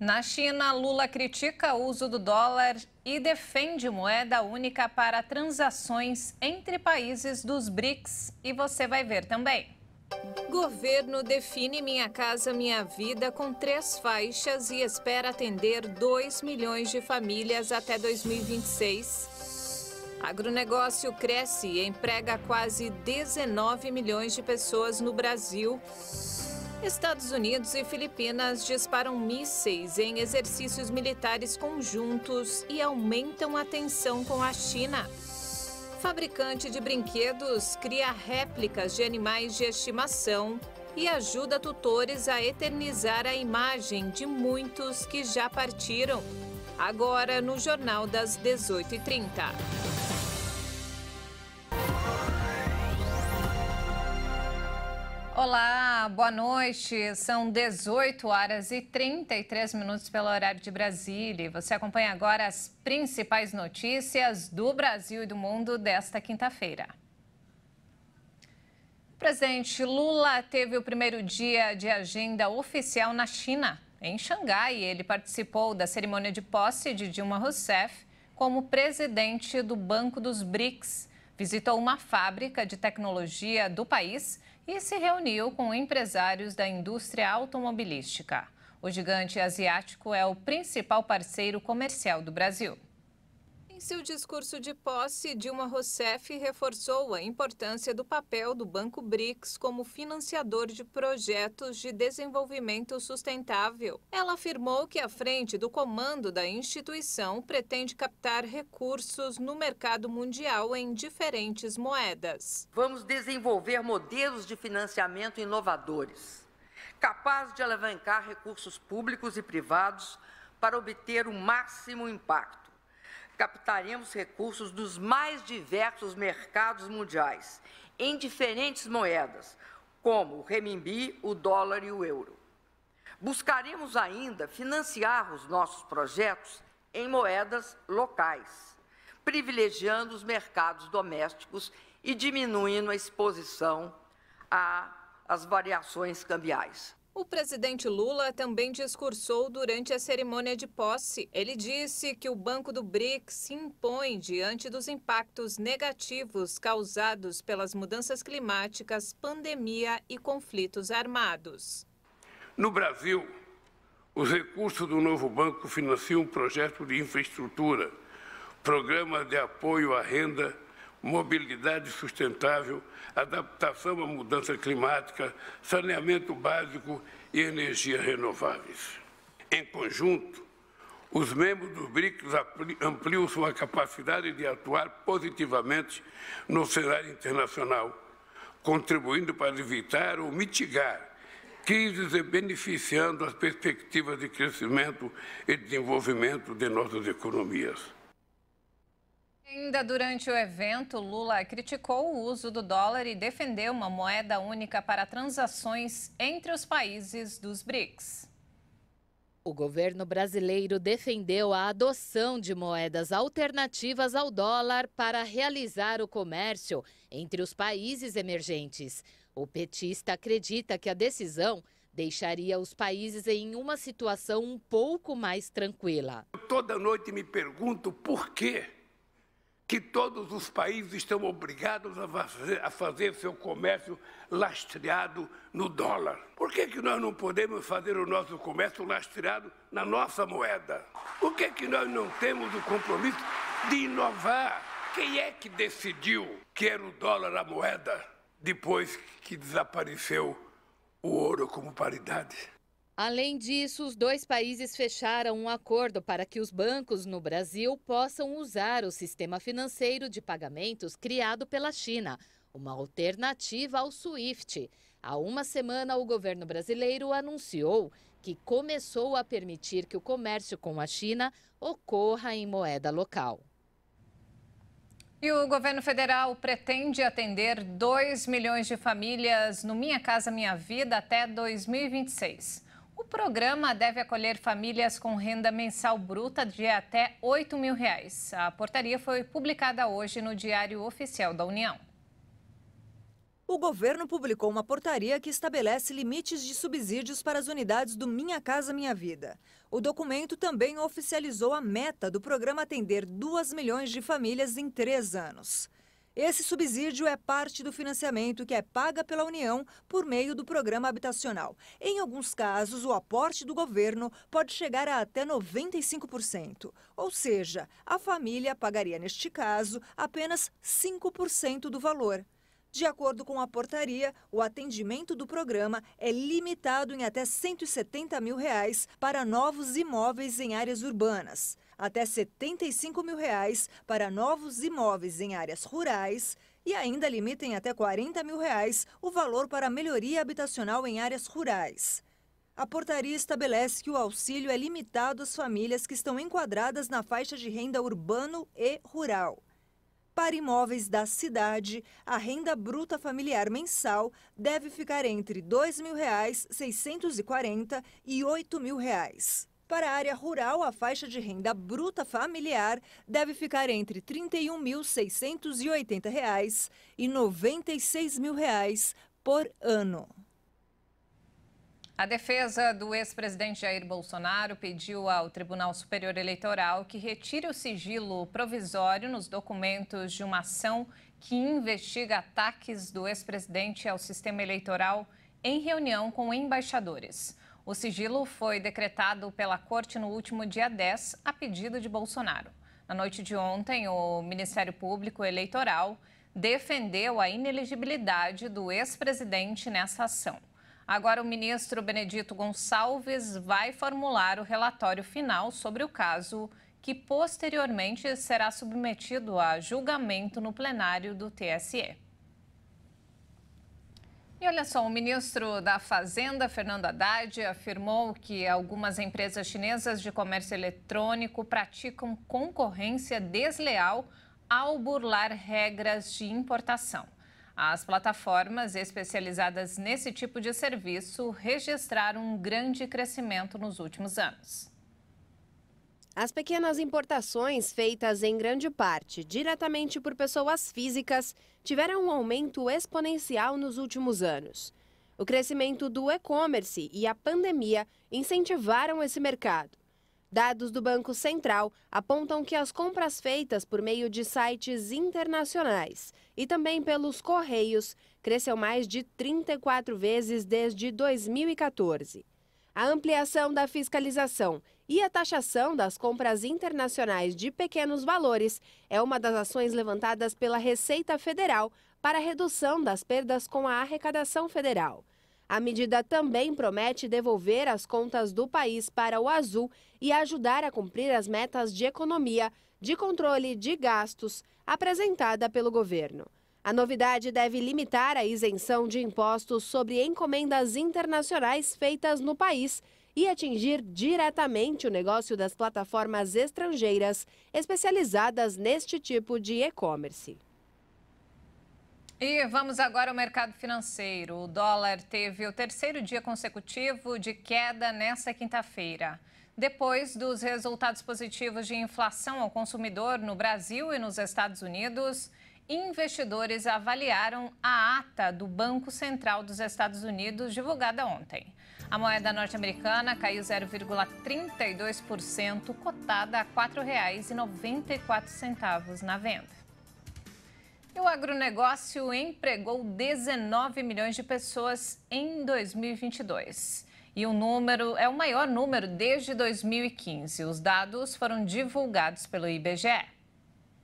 Na China, Lula critica o uso do dólar e defende moeda única para transações entre países dos BRICS. E você vai ver também. Governo define Minha Casa Minha Vida com 3 faixas e espera atender 2 milhões de famílias até 2026. Agronegócio cresce e emprega quase 19 milhões de pessoas no Brasil. Estados Unidos e Filipinas disparam mísseis em exercícios militares conjuntos e aumentam a tensão com a China. Fabricante de brinquedos cria réplicas de animais de estimação e ajuda tutores a eternizar a imagem de muitos que já partiram. Agora no Jornal das 18h30. Olá, boa noite. São 18h33 pelo horário de Brasília. E você acompanha agora as principais notícias do Brasil e do mundo desta quinta-feira. O presidente Lula teve o primeiro dia de agenda oficial na China. Em Xangai, ele participou da cerimônia de posse de Dilma Rousseff como presidente do Banco dos BRICS. Visitou uma fábrica de tecnologia do país e se reuniu com empresários da indústria automobilística. O gigante asiático é o principal parceiro comercial do Brasil. Em seu discurso de posse, Dilma Rousseff reforçou a importância do papel do Banco BRICS como financiador de projetos de desenvolvimento sustentável. Ela afirmou que, à frente do comando da instituição, pretende captar recursos no mercado mundial em diferentes moedas. Vamos desenvolver modelos de financiamento inovadores, capazes de alavancar recursos públicos e privados para obter o máximo impacto. Captaremos recursos dos mais diversos mercados mundiais, em diferentes moedas, como o renminbi, o dólar e o euro. Buscaremos ainda financiar os nossos projetos em moedas locais, privilegiando os mercados domésticos e diminuindo a exposição às variações cambiais. O presidente Lula também discursou durante a cerimônia de posse. Ele disse que o Banco do BRICS se impõe diante dos impactos negativos causados pelas mudanças climáticas, pandemia e conflitos armados. No Brasil, os recursos do novo banco financiam um projeto de infraestrutura, programas de apoio à renda, mobilidade sustentável, adaptação à mudança climática, saneamento básico e energias renováveis. Em conjunto, os membros dos BRICS ampliam sua capacidade de atuar positivamente no cenário internacional, contribuindo para evitar ou mitigar crises e beneficiando as perspectivas de crescimento e desenvolvimento de nossas economias. Ainda durante o evento, Lula criticou o uso do dólar e defendeu uma moeda única para transações entre os países dos BRICS. O governo brasileiro defendeu a adoção de moedas alternativas ao dólar para realizar o comércio entre os países emergentes. O petista acredita que a decisão deixaria os países em uma situação um pouco mais tranquila. Toda noite me pergunto por quê que todos os países estão obrigados a fazer seu comércio lastreado no dólar. Por que nós não podemos fazer o nosso comércio lastreado na nossa moeda? Por que nós não temos o compromisso de inovar? Quem é que decidiu que era o dólar a moeda depois que desapareceu o ouro como paridade? Além disso, os dois países fecharam um acordo para que os bancos no Brasil possam usar o sistema financeiro de pagamentos criado pela China, uma alternativa ao SWIFT. Há uma semana, o governo brasileiro anunciou que começou a permitir que o comércio com a China ocorra em moeda local. E o governo federal pretende atender 2 milhões de famílias no Minha Casa Minha Vida até 2026. O programa deve acolher famílias com renda mensal bruta de até R$ 8.000. A portaria foi publicada hoje no Diário Oficial da União. O governo publicou uma portaria que estabelece limites de subsídios para as unidades do Minha Casa Minha Vida. O documento também oficializou a meta do programa atender 2 milhões de famílias em 3 anos. Esse subsídio é parte do financiamento que é paga pela União por meio do programa habitacional. Em alguns casos, o aporte do governo pode chegar a até 95%. Ou seja, a família pagaria, neste caso, apenas 5% do valor. De acordo com a portaria, o atendimento do programa é limitado em até R$ 170 mil para novos imóveis em áreas urbanas, até R$ 75 mil para novos imóveis em áreas rurais e ainda limita em até R$ 40 mil o valor para melhoria habitacional em áreas rurais. A portaria estabelece que o auxílio é limitado às famílias que estão enquadradas na faixa de renda urbano e rural. Para imóveis da cidade, a renda bruta familiar mensal deve ficar entre R$ 2.640 e R$ 8.000. Para a área rural, a faixa de renda bruta familiar deve ficar entre R$ 31.680 e R$ 96.000 por ano. A defesa do ex-presidente Jair Bolsonaro pediu ao Tribunal Superior Eleitoral que retire o sigilo provisório nos documentos de uma ação que investiga ataques do ex-presidente ao sistema eleitoral em reunião com embaixadores. O sigilo foi decretado pela Corte no último dia 10, a pedido de Bolsonaro. Na noite de ontem, o Ministério Público Eleitoral defendeu a inelegibilidade do ex-presidente nessa ação. Agora, o ministro Benedito Gonçalves vai formular o relatório final sobre o caso, que posteriormente será submetido a julgamento no plenário do TSE. E olha só, o ministro da Fazenda, Fernando Haddad, afirmou que algumas empresas chinesas de comércio eletrônico praticam concorrência desleal ao burlar regras de importação. As plataformas especializadas nesse tipo de serviço registraram um grande crescimento nos últimos anos. As pequenas importações, feitas em grande parte diretamente por pessoas físicas, tiveram um aumento exponencial nos últimos anos. O crescimento do e-commerce e a pandemia incentivaram esse mercado. Dados do Banco Central apontam que as compras feitas por meio de sites internacionais e também pelos correios cresceu mais de 34 vezes desde 2014. A ampliação da fiscalização e a taxação das compras internacionais de pequenos valores é uma das ações levantadas pela Receita Federal para a redução das perdas com a arrecadação federal. A medida também promete devolver as contas do país para o azul e ajudar a cumprir as metas de economia, de controle de gastos, apresentada pelo governo. A novidade deve limitar a isenção de impostos sobre encomendas internacionais feitas no país e atingir diretamente o negócio das plataformas estrangeiras especializadas neste tipo de e-commerce. E vamos agora ao mercado financeiro. O dólar teve o terceiro dia consecutivo de queda nesta quinta-feira. Depois dos resultados positivos de inflação ao consumidor no Brasil e nos Estados Unidos, investidores avaliaram a ata do Banco Central dos Estados Unidos divulgada ontem. A moeda norte-americana caiu 0,32%, cotada a R$ 4,94 na venda. E o agronegócio empregou 19 milhões de pessoas em 2022. E o número é o maior número desde 2015. Os dados foram divulgados pelo IBGE.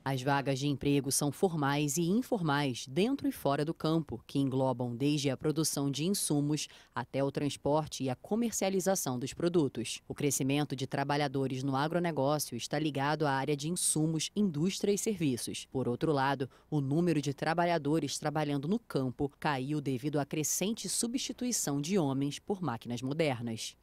As vagas de emprego são formais e informais, dentro e fora do campo, que englobam desde a produção de insumos até o transporte e a comercialização dos produtos. O crescimento de trabalhadores no agronegócio está ligado à área de insumos, indústria e serviços. Por outro lado, o número de trabalhadores trabalhando no campo caiu devido à crescente substituição de homens por máquinas modernas.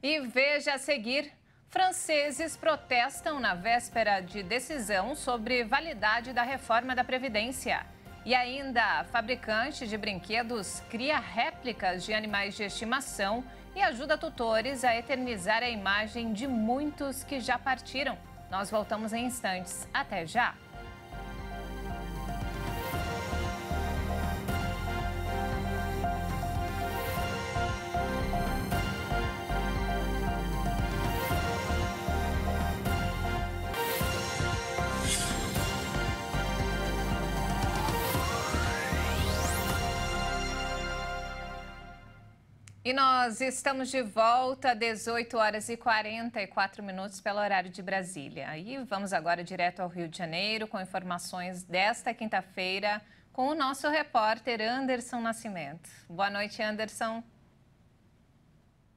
E veja a seguir. Franceses protestam na véspera de decisão sobre validade da reforma da Previdência. E ainda, fabricante de brinquedos cria réplicas de animais de estimação e ajuda tutores a eternizar a imagem de muitos que já partiram. Nós voltamos em instantes. Até já! E nós estamos de volta, 18 horas e 44 minutos pelo horário de Brasília. E vamos agora direto ao Rio de Janeiro com informações desta quinta-feira com o nosso repórter Anderson Nascimento. Boa noite, Anderson.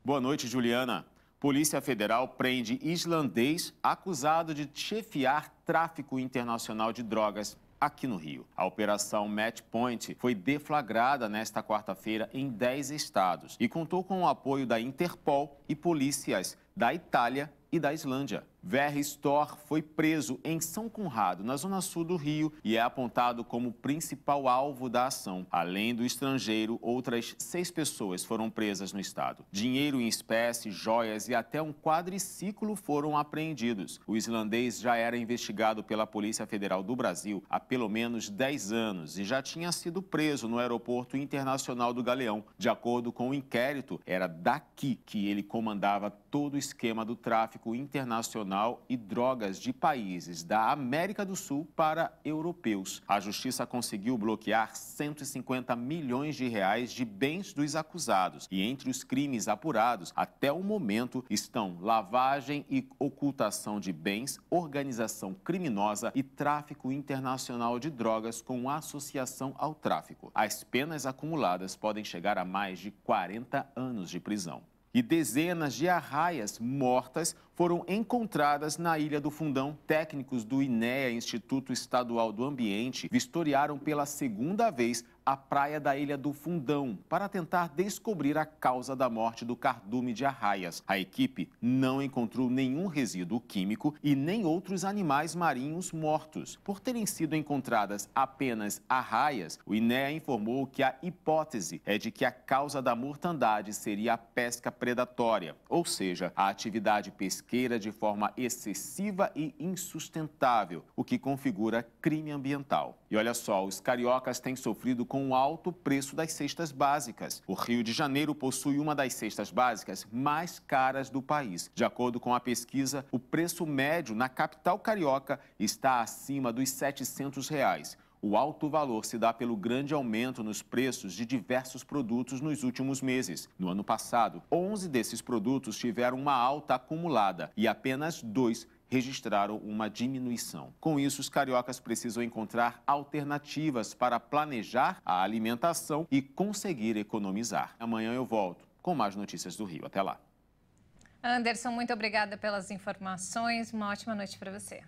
Boa noite, Juliana. Polícia Federal prende islandês acusado de chefiar tráfico internacional de drogas aqui no Rio. A operação Match Point foi deflagrada nesta quarta-feira em 10 estados e contou com o apoio da Interpol e polícias da Itália e da Islândia. Verre Stor foi preso em São Conrado, na zona sul do Rio, e é apontado como principal alvo da ação. Além do estrangeiro, outras 6 pessoas foram presas no estado. Dinheiro em espécie, joias e até um quadriciclo foram apreendidos. O islandês já era investigado pela Polícia Federal do Brasil há pelo menos 10 anos e já tinha sido preso no Aeroporto Internacional do Galeão. De acordo com o inquérito, era daqui que ele comandava todo o esquema do tráfico internacional e drogas de países da América do Sul para europeus. A justiça conseguiu bloquear 150 milhões de reais de bens dos acusados. E entre os crimes apurados, até o momento, estão lavagem e ocultação de bens, organização criminosa e tráfico internacional de drogas com associação ao tráfico. As penas acumuladas podem chegar a mais de 40 anos de prisão. E dezenas de arraias mortas foram encontradas na Ilha do Fundão. Técnicos do INEA, Instituto Estadual do Ambiente, vistoriaram pela segunda vez a praia da Ilha do Fundão para tentar descobrir a causa da morte do cardume de arraias. A equipe não encontrou nenhum resíduo químico e nem outros animais marinhos mortos. Por terem sido encontradas apenas arraias, o INEA informou que a hipótese é de que a causa da mortandade seria a pesca predatória, ou seja, a atividade pesqueira de forma excessiva e insustentável, o que configura crime ambiental. E olha só, os cariocas têm sofrido com o alto preço das cestas básicas. O Rio de Janeiro possui uma das cestas básicas mais caras do país. De acordo com a pesquisa, o preço médio na capital carioca está acima dos R$ 700. O alto valor se dá pelo grande aumento nos preços de diversos produtos nos últimos meses. No ano passado, 11 desses produtos tiveram uma alta acumulada e apenas 2 registraram uma diminuição. Com isso, os cariocas precisam encontrar alternativas para planejar a alimentação e conseguir economizar. Amanhã eu volto com mais notícias do Rio. Até lá. Anderson, muito obrigada pelas informações. Uma ótima noite para você.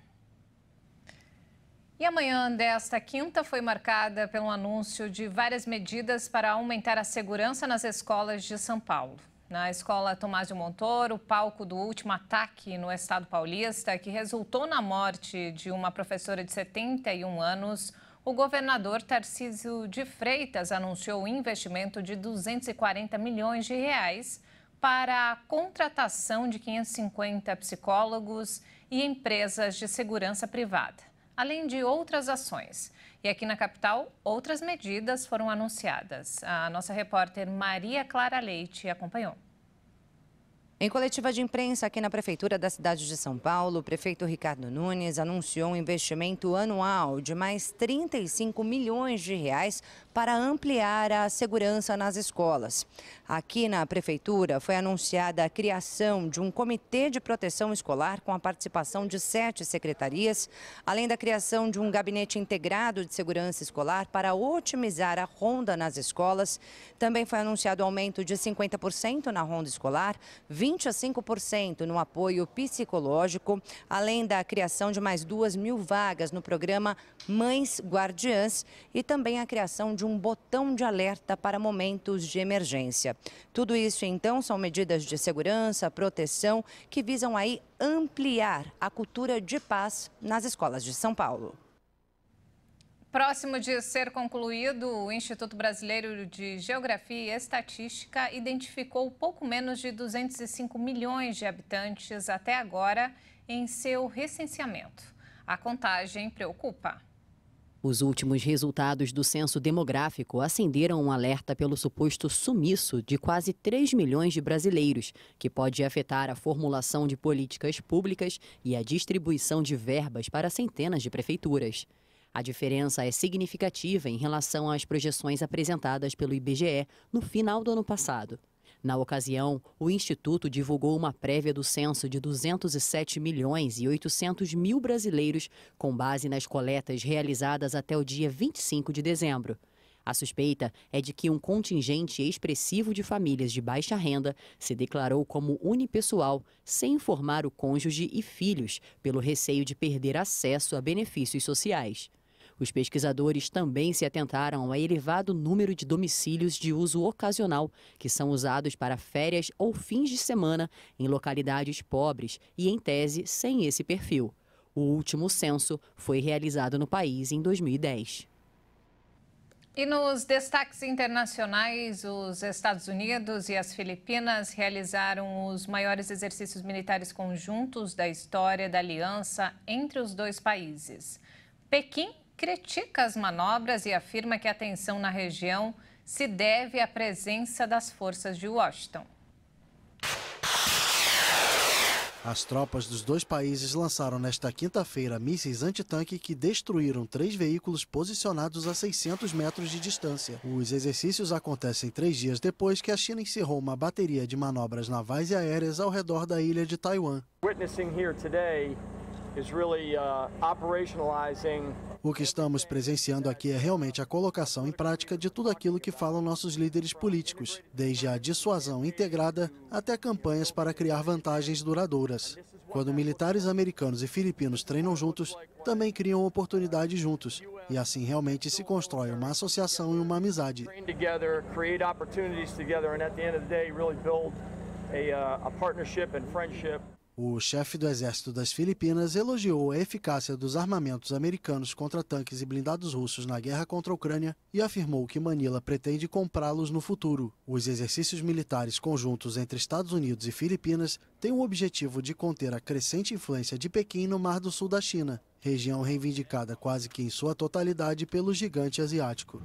E amanhã desta quinta foi marcada pelo anúncio de várias medidas para aumentar a segurança nas escolas de São Paulo. Na escola Tomás de Montoro, palco do último ataque no estado paulista, que resultou na morte de uma professora de 71 anos, o governador Tarcísio de Freitas anunciou um investimento de 240 milhões de reais para a contratação de 550 psicólogos e empresas de segurança privada, além de outras ações. E aqui na capital, outras medidas foram anunciadas. A nossa repórter Maria Clara Leite acompanhou. Em coletiva de imprensa aqui na Prefeitura da cidade de São Paulo, o prefeito Ricardo Nunes anunciou um investimento anual de mais 35 milhões de reais para ampliar a segurança nas escolas. Aqui na Prefeitura foi anunciada a criação de um comitê de proteção escolar com a participação de 7 secretarias, além da criação de um gabinete integrado de segurança escolar para otimizar a ronda nas escolas. Também foi anunciado o aumento de 50% na ronda escolar, 25% no apoio psicológico, além da criação de mais 2.000 vagas no programa Mães Guardiãs e também a criação de um botão de alerta para momentos de emergência. Tudo isso, então, são medidas de segurança, proteção, que visam aí ampliar a cultura de paz nas escolas de São Paulo. Próximo de ser concluído, o Instituto Brasileiro de Geografia e Estatística identificou pouco menos de 205 milhões de habitantes até agora em seu recenseamento. A contagem preocupa. Os últimos resultados do censo demográfico acenderam um alerta pelo suposto sumiço de quase 3 milhões de brasileiros, que pode afetar a formulação de políticas públicas e a distribuição de verbas para centenas de prefeituras. A diferença é significativa em relação às projeções apresentadas pelo IBGE no final do ano passado. Na ocasião, o Instituto divulgou uma prévia do censo de 207 milhões e 800 mil brasileiros, com base nas coletas realizadas até o dia 25 de dezembro. A suspeita é de que um contingente expressivo de famílias de baixa renda se declarou como unipessoal, sem informar o cônjuge e filhos, pelo receio de perder acesso a benefícios sociais. Os pesquisadores também se atentaram ao elevado número de domicílios de uso ocasional, que são usados para férias ou fins de semana em localidades pobres e, em tese, sem esse perfil. O último censo foi realizado no país em 2010. E nos destaques internacionais, os Estados Unidos e as Filipinas realizaram os maiores exercícios militares conjuntos da história da aliança entre os dois países. Pequim critica as manobras e afirma que a tensão na região se deve à presença das forças de Washington. As tropas dos dois países lançaram nesta quinta-feira mísseis antitanque que destruíram 3 veículos posicionados a 600 metros de distância. Os exercícios acontecem 3 dias depois que a China encerrou uma bateria de manobras navais e aéreas ao redor da ilha de Taiwan. O que estamos presenciando aqui é realmente a colocação em prática de tudo aquilo que falam nossos líderes políticos, desde a dissuasão integrada até campanhas para criar vantagens duradouras. Quando militares americanos e filipinos treinam juntos, também criam oportunidades juntos, e assim realmente se constrói uma associação e uma amizade. O chefe do exército das Filipinas elogiou a eficácia dos armamentos americanos contra tanques e blindados russos na guerra contra a Ucrânia e afirmou que Manila pretende comprá-los no futuro. Os exercícios militares conjuntos entre Estados Unidos e Filipinas têm o objetivo de conter a crescente influência de Pequim no Mar do Sul da China, região reivindicada quase que em sua totalidade pelo gigante asiático.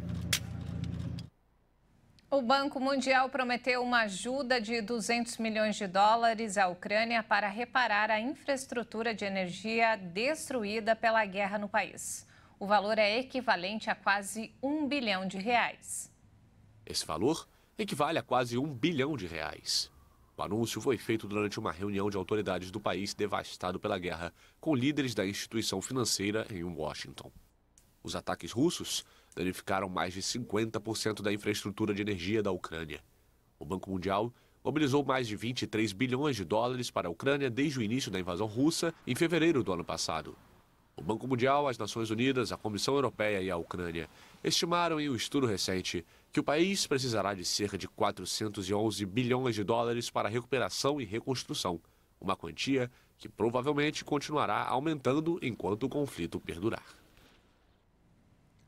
O Banco Mundial prometeu uma ajuda de 200 milhões de dólares à Ucrânia para reparar a infraestrutura de energia destruída pela guerra no país. O valor é equivalente a quase R$1 bilhão. Esse valor equivale a quase R$1 bilhão. O anúncio foi feito durante uma reunião de autoridades do país devastado pela guerra com líderes da instituição financeira em Washington. Os ataques russos danificaram mais de 50% da infraestrutura de energia da Ucrânia. O Banco Mundial mobilizou mais de 23 bilhões de dólares para a Ucrânia desde o início da invasão russa, em fevereiro do ano passado. O Banco Mundial, as Nações Unidas, a Comissão Europeia e a Ucrânia estimaram em um estudo recente que o país precisará de cerca de 411 bilhões de dólares para recuperação e reconstrução, uma quantia que provavelmente continuará aumentando enquanto o conflito perdurar.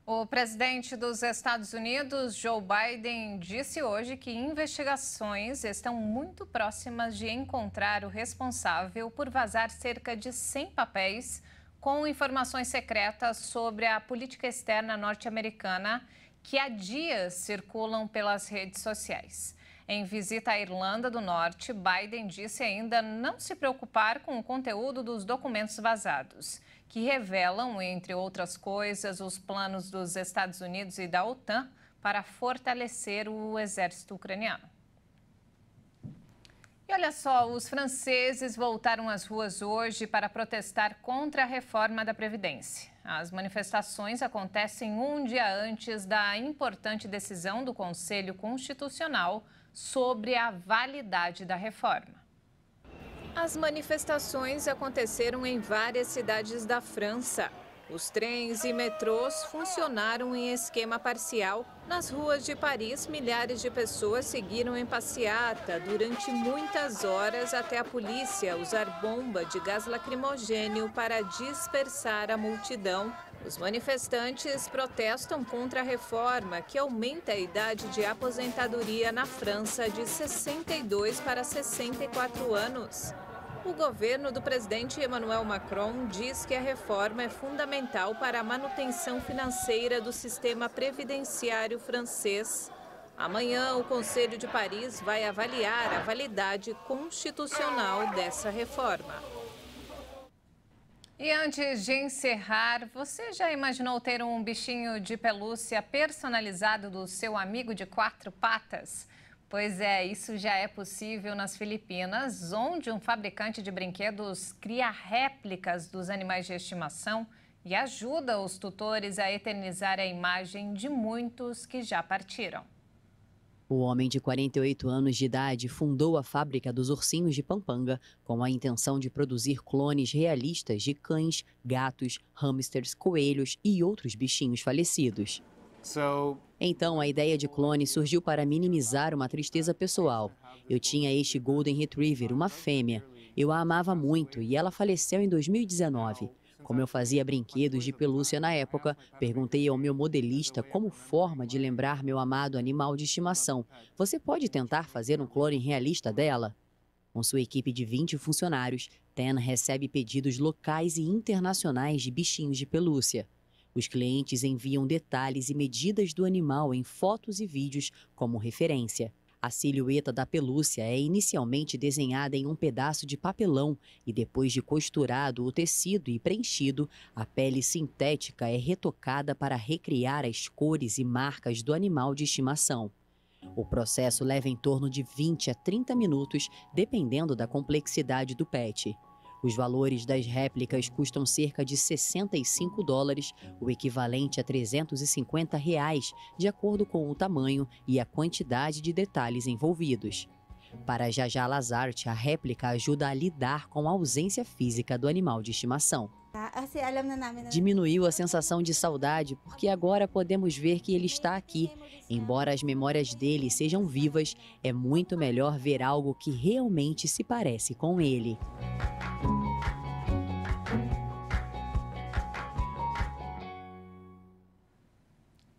O presidente dos Estados Unidos, Joe Biden, disse hoje que investigações estão muito próximas de encontrar o responsável por vazar cerca de 100 papéis com informações secretas sobre a política externa norte-americana que há dias circulam pelas redes sociais. Em visita à Irlanda do Norte, Biden disse ainda não se preocupar com o conteúdo dos documentos vazados, que revelam, entre outras coisas, os planos dos Estados Unidos e da OTAN para fortalecer o exército ucraniano. E olha só, os franceses voltaram às ruas hoje para protestar contra a reforma da Previdência. As manifestações acontecem um dia antes da importante decisão do Conselho Constitucional sobre a validade da reforma. As manifestações aconteceram em várias cidades da França. Os trens e metrôs funcionaram em esquema parcial. Nas ruas de Paris, milhares de pessoas seguiram em passeata durante muitas horas até a polícia usar bomba de gás lacrimogêneo para dispersar a multidão. Os manifestantes protestam contra a reforma que aumenta a idade de aposentadoria na França de 62 para 64 anos. O governo do presidente Emmanuel Macron diz que a reforma é fundamental para a manutenção financeira do sistema previdenciário francês. Amanhã, o Conselho de Paris vai avaliar a validade constitucional dessa reforma. E antes de encerrar, você já imaginou ter um bichinho de pelúcia personalizado do seu amigo de 4 patas? Pois é, isso já é possível nas Filipinas, onde um fabricante de brinquedos cria réplicas dos animais de estimação e ajuda os tutores a eternizar a imagem de muitos que já partiram. O homem de 48 anos de idade fundou a fábrica dos ursinhos de Pampanga com a intenção de produzir clones realistas de cães, gatos, hamsters, coelhos e outros bichinhos falecidos. Então, a ideia de clone surgiu para minimizar uma tristeza pessoal. Eu tinha este Golden Retriever, uma fêmea. Eu a amava muito e ela faleceu em 2019. Como eu fazia brinquedos de pelúcia na época, perguntei ao meu modelista como forma de lembrar meu amado animal de estimação. Você pode tentar fazer um clone realista dela? Com sua equipe de 20 funcionários, Ten recebe pedidos locais e internacionais de bichinhos de pelúcia. Os clientes enviam detalhes e medidas do animal em fotos e vídeos como referência. A silhueta da pelúcia é inicialmente desenhada em um pedaço de papelão e depois de costurado o tecido e preenchido, a pele sintética é retocada para recriar as cores e marcas do animal de estimação. O processo leva em torno de 20 a 30 minutos, dependendo da complexidade do pet. Os valores das réplicas custam cerca de $65, o equivalente a R$350, de acordo com o tamanho e a quantidade de detalhes envolvidos. Para Jajá Lazarte, a réplica ajuda a lidar com a ausência física do animal de estimação. Diminuiu a sensação de saudade porque agora podemos ver que ele está aqui. Embora as memórias dele sejam vivas, é muito melhor ver algo que realmente se parece com ele.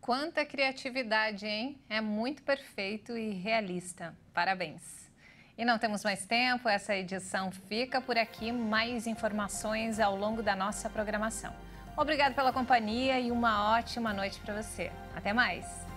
Quanta criatividade, hein? É muito perfeito e realista. Parabéns. E não temos mais tempo, essa edição fica por aqui. Mais informações ao longo da nossa programação. Obrigado pela companhia e uma ótima noite para você. Até mais!